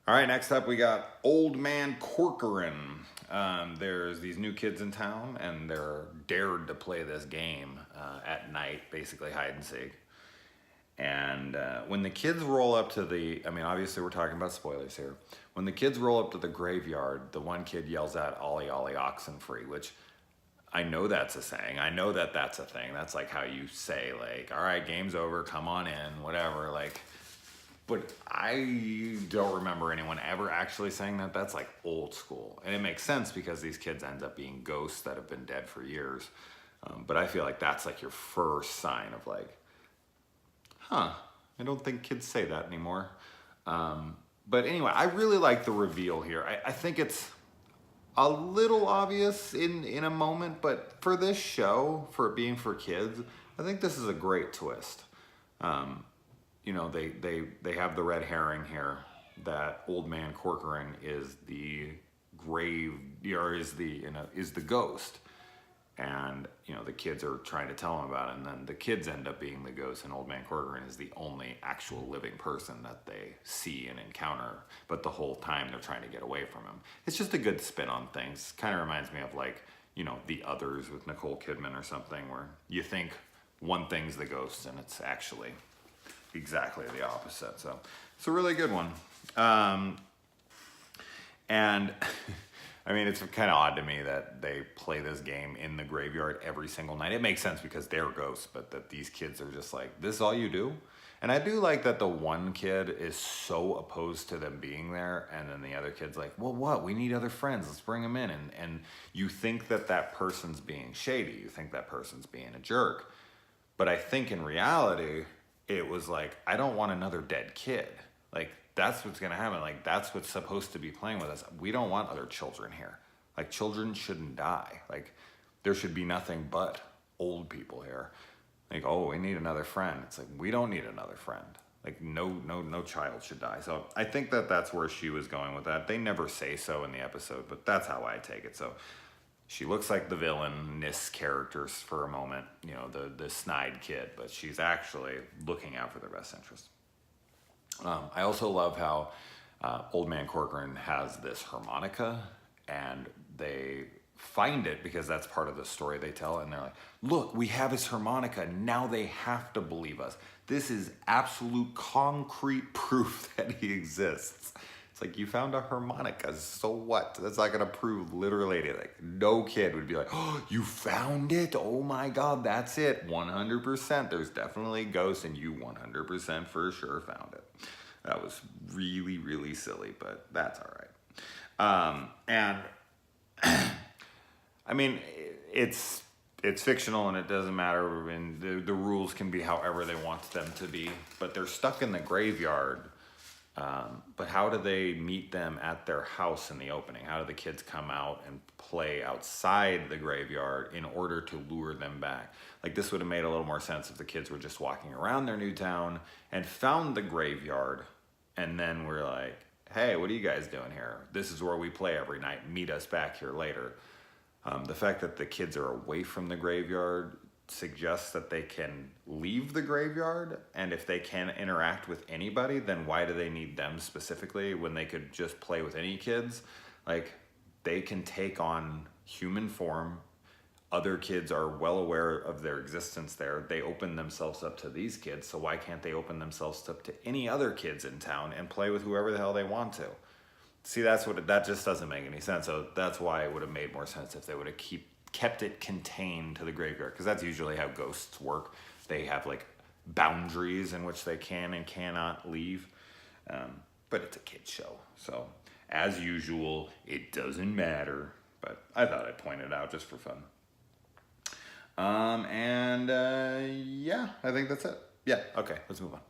All right, next up we got Old Man Corcoran. There's these new kids in town, and they're dared to play this game at night, basically hide and seek. And when the kids roll up to I mean, obviously we're talking about spoilers here. When the kids roll up to the graveyard, the one kid yells out, "Ollie, Ollie, oxen free," which I know that's a saying. I know that that's a thing. That's like how you say, like, all right, game's over, come on in, whatever. Like, but I don't remember anyone ever actually saying that. That's like old school. And it makes sense because these kids end up being ghosts that have been dead for years. But I feel like that's like your first sign of like, huh, I don't think kids say that anymore. But anyway, I really like the reveal here. I think it's a little obvious in a moment, but for this show, for it being for kids, I think this is a great twist. You know, they have the red herring here that Old Man Corcoran is the grave, or is the ghost, and you know the kids are trying to tell him about it, and then the kids end up being the ghost, and Old Man Corcoran is the only actual living person that they see and encounter, but the whole time they're trying to get away from him. It's just a good spin on things. Kind of reminds me of like, you know, The Others with Nicole Kidman or something, where you think one thing's the ghost and it's actually exactly the opposite. So it's a really good one. And I mean, it's kind of odd to me that they play this game in the graveyard every single night. It makes sense because they're ghosts, but that these kids are just like, this is all you do? And I do like that the one kid is so opposed to them being there, and then the other kid's like, well, what? We need other friends. Let's bring them in. And you think that that person's being shady. You think that person's being a jerk. But I think in reality, it was like, I don't want another dead kid. Like, that's what's gonna happen. Like, that's what's supposed to be playing with us. We don't want other children here. Like, children shouldn't die. Like, there should be nothing but old people here. Like, oh, we need another friend. It's like, we don't need another friend. Like, no child should die. So I think that that's where she was going with that. They never say so in the episode, but that's how I take it. So she looks like the villainous characters for a moment, you know, the snide kid, but she's actually looking out for their best interest. I also love how Old Man Corcoran has this harmonica, and they find it because that's part of the story they tell, and they're like, look, we have his harmonica, now they have to believe us. This is absolute concrete proof that he exists. It's like, you found a harmonica, so what? That's not gonna prove literally anything. Like, no kid would be like, oh, you found it? Oh my God, that's it, 100%. There's definitely ghosts, and you 100% for sure found it. That was really, really silly, but that's all right. And I mean, it's fictional and it doesn't matter, and the rules can be however they want them to be, but they're stuck in the graveyard. But how do they meet them at their house in the opening? How do the kids come out and play outside the graveyard in order to lure them back? Like, this would have made a little more sense if the kids were just walking around their new town and found the graveyard, and then we're like, hey, what are you guys doing here? This is where we play every night. Meet us back here later. The fact that the kids are away from the graveyard suggests that they can leave the graveyard, and if they can interact with anybody, then why do they need them specifically when they could just play with any kids? Like, they can take on human form. Other kids are well aware of their existence there. They open themselves up to these kids, so why can't they open themselves up to any other kids in town and play with whoever the hell they want to? See, that just doesn't make any sense. So that's why it would have made more sense if they would have kept it contained to the graveyard, because that's usually how ghosts work. They have like boundaries in which they can and cannot leave. But it's a kid's show, so as usual, it doesn't matter. But I thought I'd point it out just for fun. Yeah, I think that's it. Yeah, okay, let's move on.